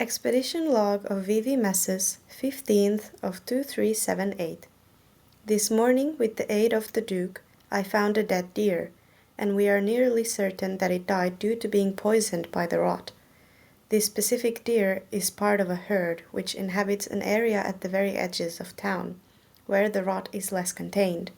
Expedition log of Vivi Messas, 15th of 2378. This morning, with the aid of the Duke, I found a dead deer, and we are nearly certain that it died due to being poisoned by the rot. This specific deer is part of a herd which inhabits an area at the very edges of town, where the rot is less contained.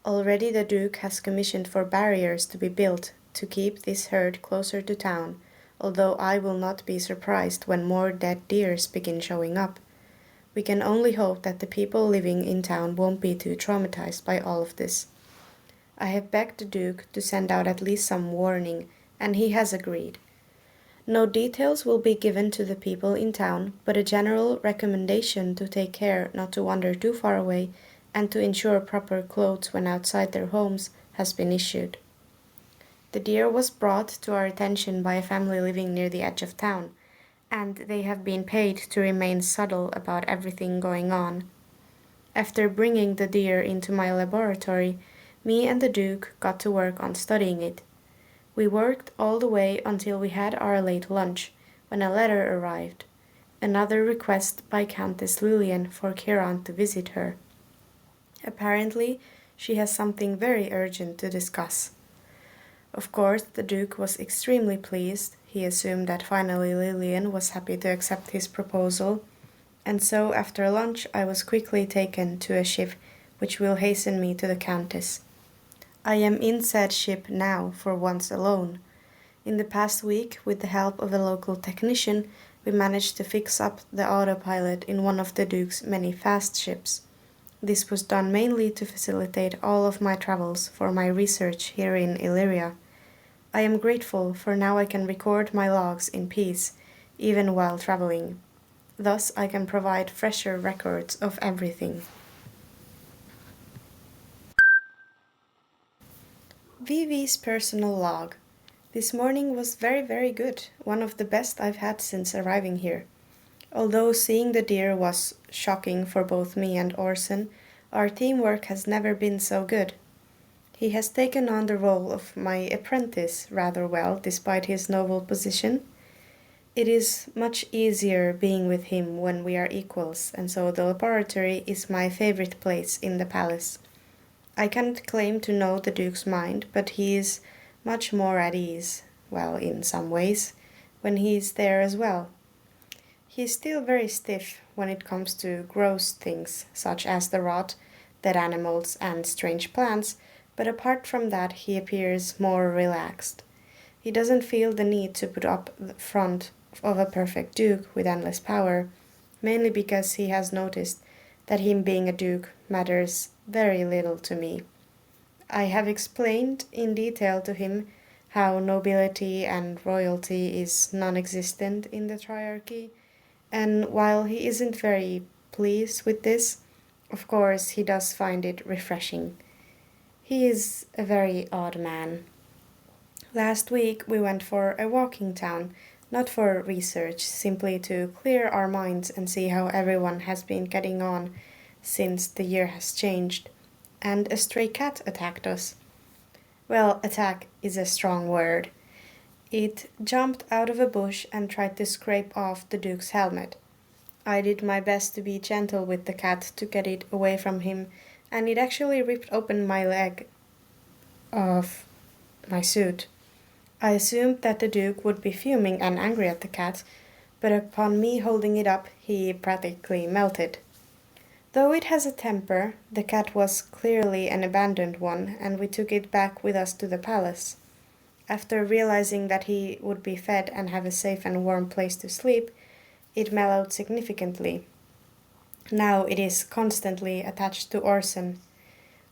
Already the Duke has commissioned for barriers to be built to keep this herd closer to town, although I will not be surprised when more dead deers begin showing up. We can only hope that the people living in town won't be too traumatized by all of this. I have begged the Duke to send out at least some warning, and he has agreed. No details will be given to the people in town, but a general recommendation to take care not to wander too far away and to ensure proper clothes when outside their homes has been issued. The deer was brought to our attention by a family living near the edge of town, and they have been paid to remain subtle about everything going on. After bringing the deer into my laboratory, me and the Duke got to work on studying it. We worked all the way until we had our late lunch, when a letter arrived, another request by Countess Lilian for Chiron to visit her. Apparently, she has something very urgent to discuss. Of course, the Duke was extremely pleased. He assumed that finally Lilian was happy to accept his proposal, and so after lunch I was quickly taken to a ship which will hasten me to the Countess. I am in said ship now, for once alone. In the past week, with the help of a local technician, we managed to fix up the autopilot in one of the Duke's many fast ships. This was done mainly to facilitate all of my travels for my research here in Illyria. I am grateful, for now I can record my logs in peace, even while traveling. Thus I can provide fresher records of everything. Vivi's personal log. This morning was very good, one of the best I've had since arriving here. Although seeing the deer was shocking for both me and Orson, our teamwork has never been so good. He has taken on the role of my apprentice rather well, despite his noble position. It is much easier being with him when we are equals, and so the laboratory is my favorite place in the palace. I cannot claim to know the Duke's mind, but he is much more at ease, well, in some ways, when he is there as well. He is still very stiff when it comes to gross things, such as the rot, dead animals, and strange plants, but apart from that he appears more relaxed. He doesn't feel the need to put up the front of a perfect Duke with endless power, mainly because he has noticed that him being a Duke matters very little to me. I have explained in detail to him how nobility and royalty is non-existent in the triarchy, and while he isn't very pleased with this, of course he does find it refreshing. He is a very odd man. Last week we went for a walk in town, not for research, simply to clear our minds and see how everyone has been getting on since the year has changed, and a stray cat attacked us. Well, attack is a strong word. It jumped out of a bush and tried to scrape off the Duke's helmet. I did my best to be gentle with the cat to get it away from him, and it actually ripped open my leg of my suit. I assumed that the Duke would be fuming and angry at the cat, but upon me holding it up, he practically melted. Though it has a temper, the cat was clearly an abandoned one, and we took it back with us to the palace. After realizing that he would be fed and have a safe and warm place to sleep, it mellowed significantly. Now it is constantly attached to Orson.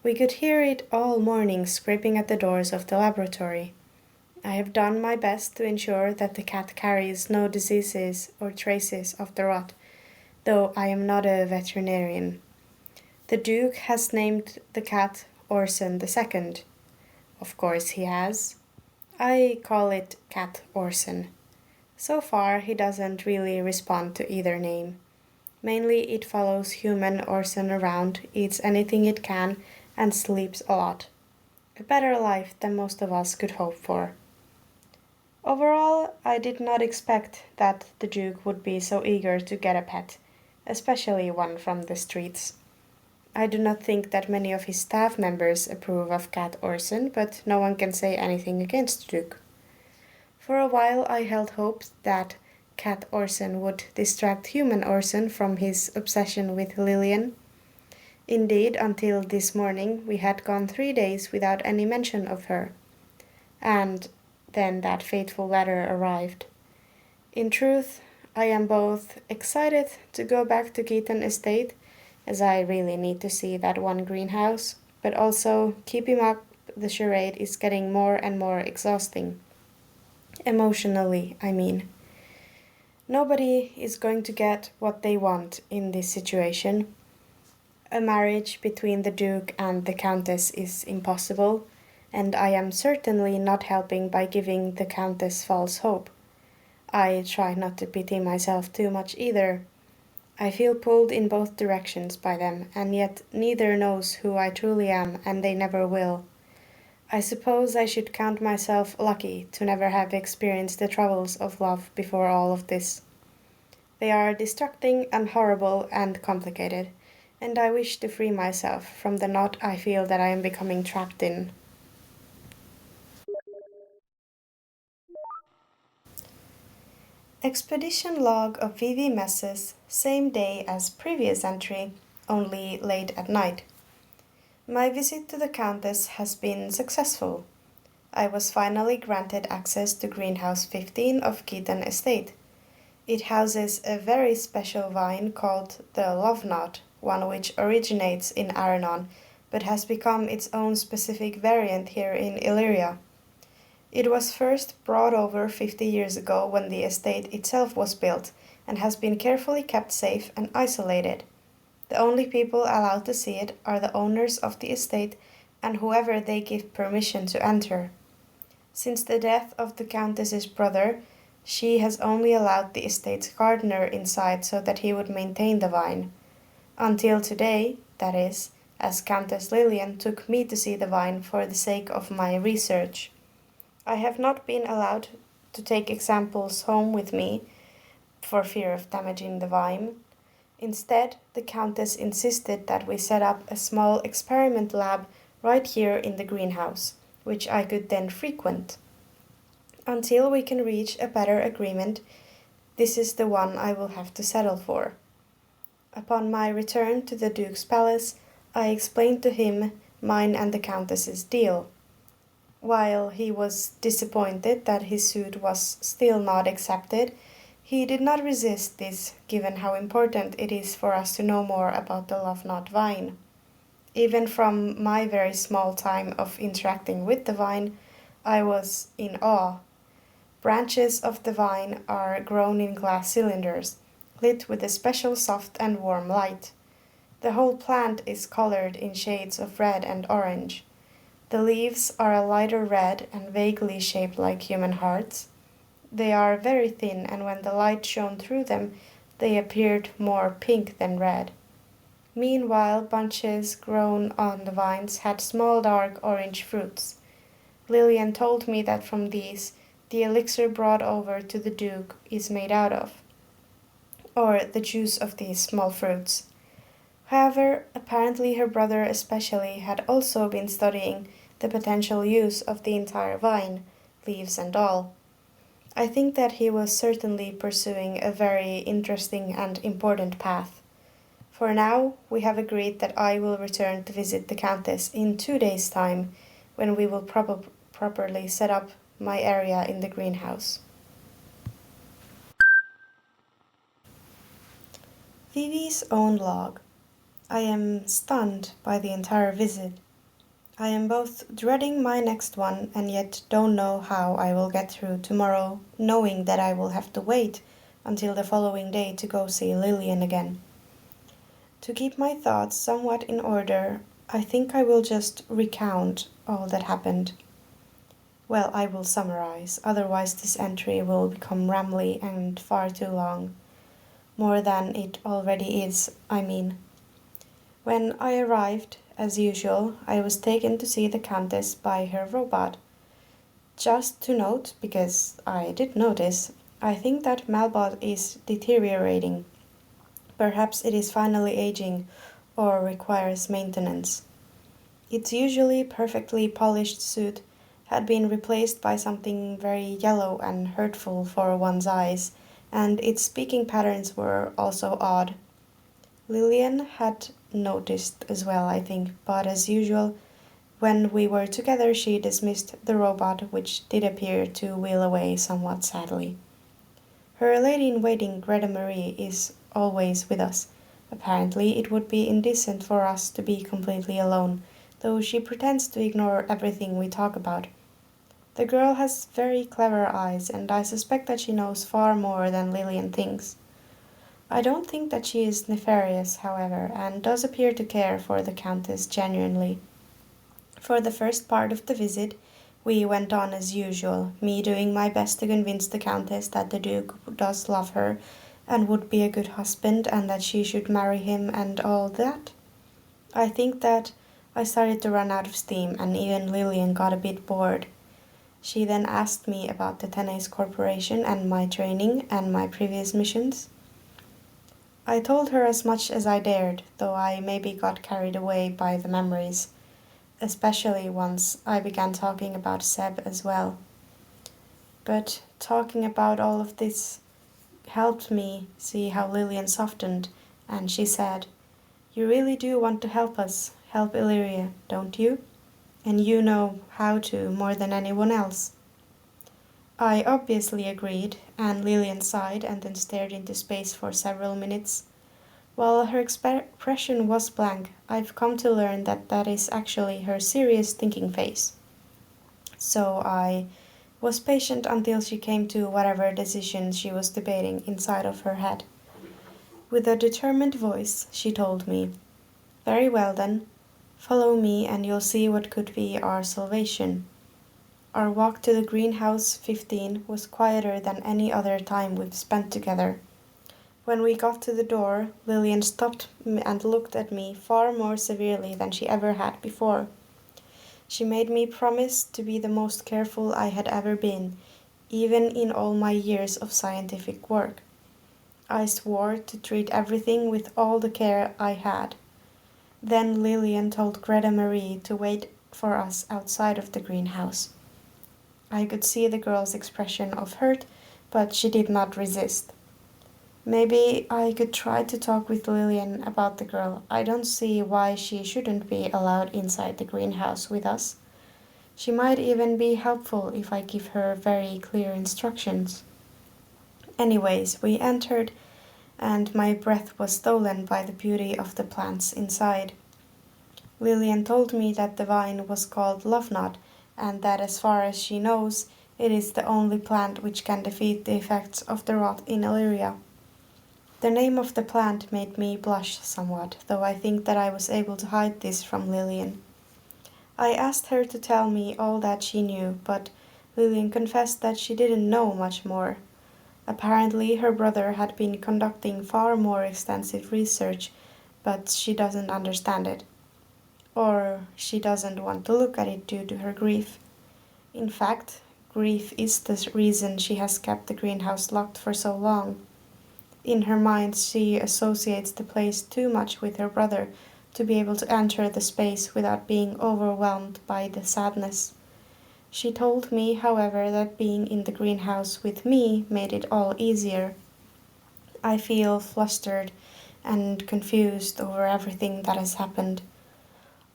We could hear it all morning scraping at the doors of the laboratory. I have done my best to ensure that the cat carries no diseases or traces of the rot, though I am not a veterinarian. The Duke has named the cat Orson II. Of course he has. I call it Cat Orson. So far he doesn't really respond to either name. Mainly it follows human Orson around, eats anything it can, and sleeps a lot. A better life than most of us could hope for. Overall, I did not expect that the Duke would be so eager to get a pet, especially one from the streets. I do not think that many of his staff members approve of Cat Orson, but no one can say anything against the Duke. For a while I held hopes that Cat Orson would distract human Orson from his obsession with Lilian. Indeed, until this morning we had gone 3 days without any mention of her. And then that fateful letter arrived. In truth, I am both excited to go back to Keaton Estate, as I really need to see that one greenhouse, but also keeping up the charade is getting more and more exhausting. Emotionally, I mean. Nobody is going to get what they want in this situation. A marriage between the Duke and the Countess is impossible, and I am certainly not helping by giving the Countess false hope. I try not to pity myself too much either. I feel pulled in both directions by them, and yet neither knows who I truly am, and they never will. I suppose I should count myself lucky to never have experienced the troubles of love before all of this. They are distracting and horrible and complicated, and I wish to free myself from the knot I feel that I am becoming trapped in. Expedition log of Vivi Messas, same day as previous entry, only late at night. My visit to the Countess has been successful. I was finally granted access to Greenhouse 15 of Keaton Estate. It houses a very special vine called the Love Knot, one which originates in Aranon, but has become its own specific variant here in Illyria. It was first brought over 50 years ago when the estate itself was built, and has been carefully kept safe and isolated. The only people allowed to see it are the owners of the estate and whoever they give permission to enter. Since the death of the Countess's brother, she has only allowed the estate's gardener inside so that he would maintain the vine. Until today, that is, as Countess Lilian took me to see the vine for the sake of my research. I have not been allowed to take examples home with me for fear of damaging the vine. Instead, the Countess insisted that we set up a small experiment lab right here in the greenhouse, which I could then frequent. Until we can reach a better agreement, this is the one I will have to settle for. Upon my return to the Duke's palace, I explained to him mine and the Countess's deal. While he was disappointed that his suit was still not accepted, he did not resist this, given how important it is for us to know more about the Love Knot vine. Even from my very small time of interacting with the vine, I was in awe. Branches of the vine are grown in glass cylinders, lit with a special soft and warm light. The whole plant is colored in shades of red and orange. The leaves are a lighter red and vaguely shaped like human hearts. They are very thin, and when the light shone through them, they appeared more pink than red. Meanwhile, bunches grown on the vines had small dark orange fruits. Lilian told me that from these, the elixir brought over to the Duke is made out of, or the juice of these small fruits. However, apparently her brother especially had also been studying the potential use of the entire vine, leaves and all. I think that he was certainly pursuing a very interesting and important path. For now, we have agreed that I will return to visit the Countess in 2 days' time, when we will properly set up my area in the greenhouse. Vivi's own log. I am stunned by the entire visit. I am both dreading my next one and yet don't know how I will get through tomorrow, knowing that I will have to wait until the following day to go see Lilian again. To keep my thoughts somewhat in order, I think I will just recount all that happened. Well, I will summarize, otherwise this entry will become rambly and far too long. More than it already is, I mean. When I arrived, as usual, I was taken to see the Countess by her robot. Just to note, because I did notice, I think that Malbot is deteriorating. Perhaps it is finally aging or requires maintenance. Its usually perfectly polished suit had been replaced by something very yellow and hurtful for one's eyes, and its speaking patterns were also odd. Lilian had noticed as well, I think, but as usual, when we were together, she dismissed the robot, which did appear to wheel away somewhat sadly. Her lady-in-waiting, Greta Marie, is always with us. Apparently, it would be indecent for us to be completely alone, though she pretends to ignore everything we talk about. The girl has very clever eyes, and I suspect that she knows far more than Lilian thinks. I don't think that she is nefarious, however, and does appear to care for the Countess genuinely. For the first part of the visit, we went on as usual, me doing my best to convince the Countess that the Duke does love her and would be a good husband and that she should marry him and all that. I think that I started to run out of steam, and even Lilian got a bit bored. She then asked me about the Tennis Corporation and my training and my previous missions. I told her as much as I dared, though I maybe got carried away by the memories, especially once I began talking about Seb as well. But talking about all of this helped me see how Lilian softened, and she said, "You really do want to help us, help Illyria, don't you? And you know how to more than anyone else." I obviously agreed, and Lilian sighed and then stared into space for several minutes. While her expression was blank, I've come to learn that that is actually her serious thinking phase. So I was patient until she came to whatever decision she was debating inside of her head. With a determined voice, she told me, "Very well then, follow me and you'll see what could be our salvation." Our walk to the greenhouse 15 was quieter than any other time we've spent together. When we got to the door, Lilian stopped and looked at me far more severely than she ever had before. She made me promise to be the most careful I had ever been, even in all my years of scientific work. I swore to treat everything with all the care I had. Then Lilian told Greta Marie to wait for us outside of the greenhouse. I could see the girl's expression of hurt, but she did not resist. Maybe I could try to talk with Lilian about the girl. I don't see why she shouldn't be allowed inside the greenhouse with us. She might even be helpful if I give her very clear instructions. Anyways, we entered, and my breath was stolen by the beauty of the plants inside. Lilian told me that the vine was called Love Knot, and that as far as she knows, it is the only plant which can defeat the effects of the rot in Illyria. The name of the plant made me blush somewhat, though I think that I was able to hide this from Lilian. I asked her to tell me all that she knew, but Lilian confessed that she didn't know much more. Apparently her brother had been conducting far more extensive research, but she doesn't understand it. Or she doesn't want to look at it due to her grief. In fact, grief is the reason she has kept the greenhouse locked for so long. In her mind, she associates the place too much with her brother to be able to enter the space without being overwhelmed by the sadness. She told me, however, that being in the greenhouse with me made it all easier. I feel flustered and confused over everything that has happened.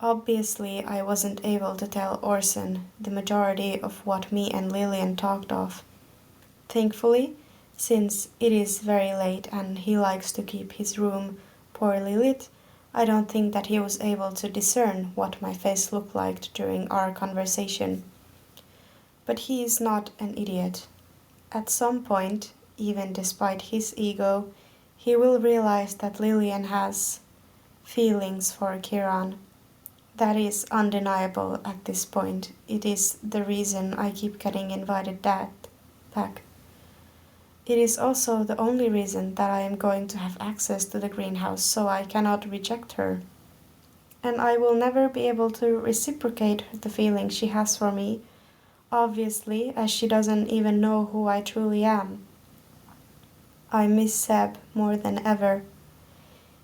Obviously, I wasn't able to tell Orson the majority of what me and Lilian talked of. Thankfully, since it is very late and he likes to keep his room poorly lit, I don't think that he was able to discern what my face looked like during our conversation. But he is not an idiot. At some point, even despite his ego, he will realize that Lilian has feelings for Kiran. That is undeniable at this point. It is the reason I keep getting invited back. It is also the only reason that I am going to have access to the greenhouse, so I cannot reject her. And I will never be able to reciprocate the feeling she has for me. obviously, as she doesn't even know who I truly am. I miss Seb more than ever.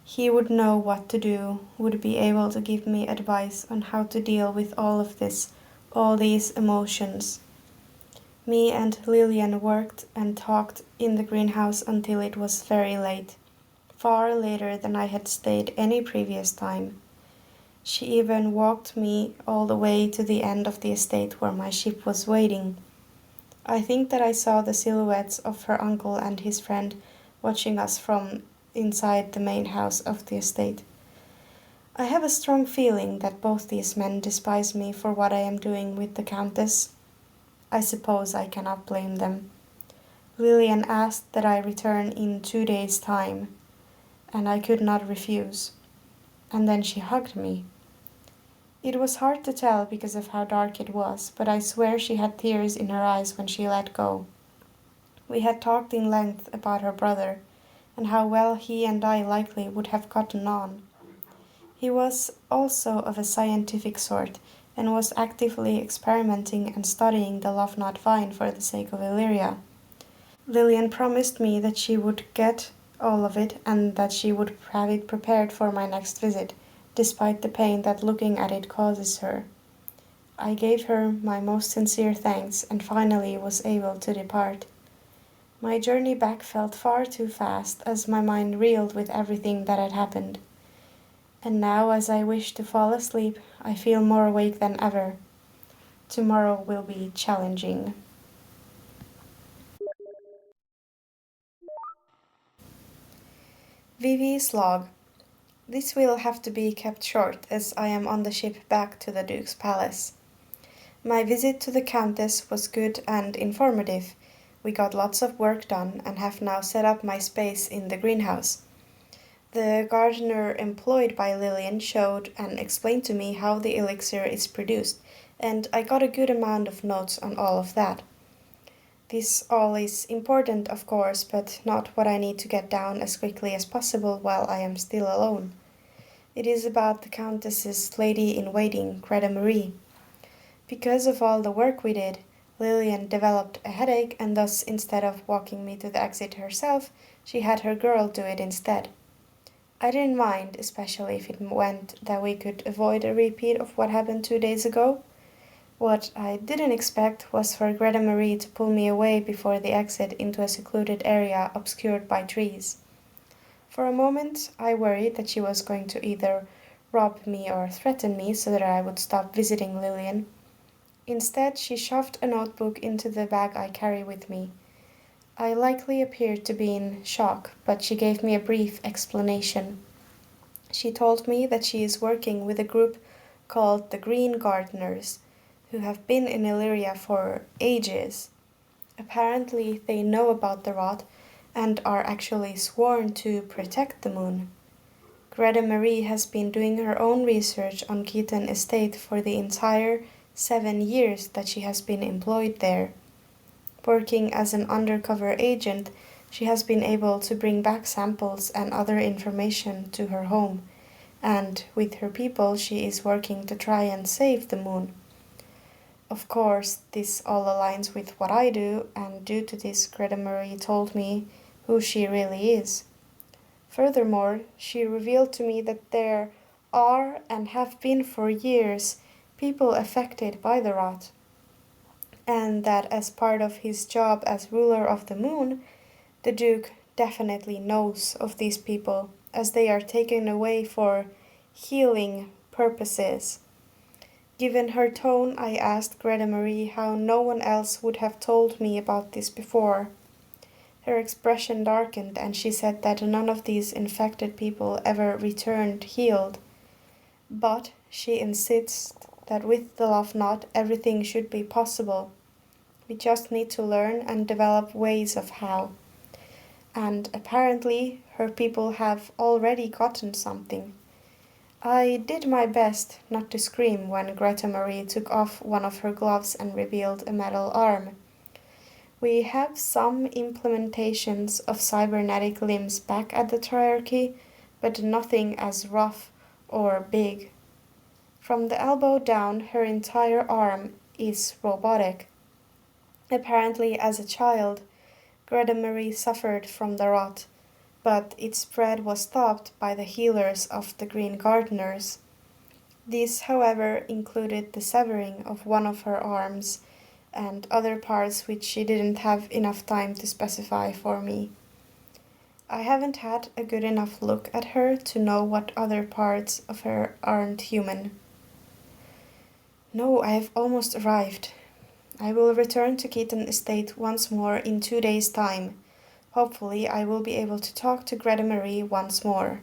He would know what to do, would be able to give me advice on how to deal with all of this, all these emotions. Me and Lilian worked and talked in the greenhouse until it was very late, far later than I had stayed any previous time. She even walked me all the way to the end of the estate where my ship was waiting. I think that I saw the silhouettes of her uncle and his friend watching us from inside the main house of the estate. I have a strong feeling that both these men despise me for what I am doing with the Countess. I suppose I cannot blame them. Lilian asked that I return in 2 days' time, and I could not refuse. And then she hugged me. It was hard to tell because of how dark it was, but I swear she had tears in her eyes when she let go. We had talked in length about her brother, and how well he and I likely would have gotten on. He was also of a scientific sort, and was actively experimenting and studying the love-knot vine for the sake of Illyria. Lilian promised me that she would get all of it and that she would have it prepared for my next visit, despite the pain that looking at it causes her. I gave her my most sincere thanks and finally was able to depart. My journey back felt far too fast as my mind reeled with everything that had happened. And now, as I wish to fall asleep, I feel more awake than ever. Tomorrow will be challenging. Vivi's log. This will have to be kept short as I am on the ship back to the Duke's palace. My visit to the Countess was good and informative. We got lots of work done and have now set up my space in the greenhouse. The gardener employed by Lilian showed and explained to me how the elixir is produced, and I got a good amount of notes on all of that. This all is important, of course, but not what I need to get down as quickly as possible while I am still alone. It is about the Countess's lady-in-waiting, Greta Marie. Because of all the work we did, Lilian developed a headache, and thus instead of walking me to the exit herself, she had her girl do it instead. I didn't mind, especially if it meant that we could avoid a repeat of what happened 2 days ago. What I didn't expect was for Greta Marie to pull me away before the exit into a secluded area obscured by trees. For a moment, I worried that she was going to either rob me or threaten me so that I would stop visiting Lilian. Instead, she shoved a notebook into the bag I carry with me. I likely appeared to be in shock, but she gave me a brief explanation. She told me that she is working with a group called the Green Gardeners, who have been in Illyria for ages. Apparently, they know about the rot and are actually sworn to protect the moon. Greta Marie has been doing her own research on Keaton Estate for the entire 7 years that she has been employed there. Working as an undercover agent, she has been able to bring back samples and other information to her home, and with her people she is working to try and save the moon. Of course, this all aligns with what I do, and due to this, Greta Marie told me who she really is. Furthermore, she revealed to me that there are and have been for years people affected by the rot, and that as part of his job as ruler of the moon, the Duke definitely knows of these people, as they are taken away for healing purposes. Given her tone, I asked Greta Marie how no one else would have told me about this before. Her expression darkened, and she said that none of these infected people ever returned healed. But she insists that with the love knot, everything should be possible. We just need to learn and develop ways of how. And apparently, her people have already gotten something. I did my best not to scream when Greta Marie took off one of her gloves and revealed a metal arm. We have some implementations of cybernetic limbs back at the Triarchy, but nothing as rough or big. From the elbow down, her entire arm is robotic. Apparently, as a child, Greta Marie suffered from the rot, but its spread was stopped by the healers of the Green Gardeners. These, however, included the severing of one of her arms and other parts which she didn't have enough time to specify for me. I haven't had a good enough look at her to know what other parts of her aren't human. No, I have almost arrived. I will return to Keaton Estate once more in 2 days' time. Hopefully I will be able to talk to Greta Marie once more.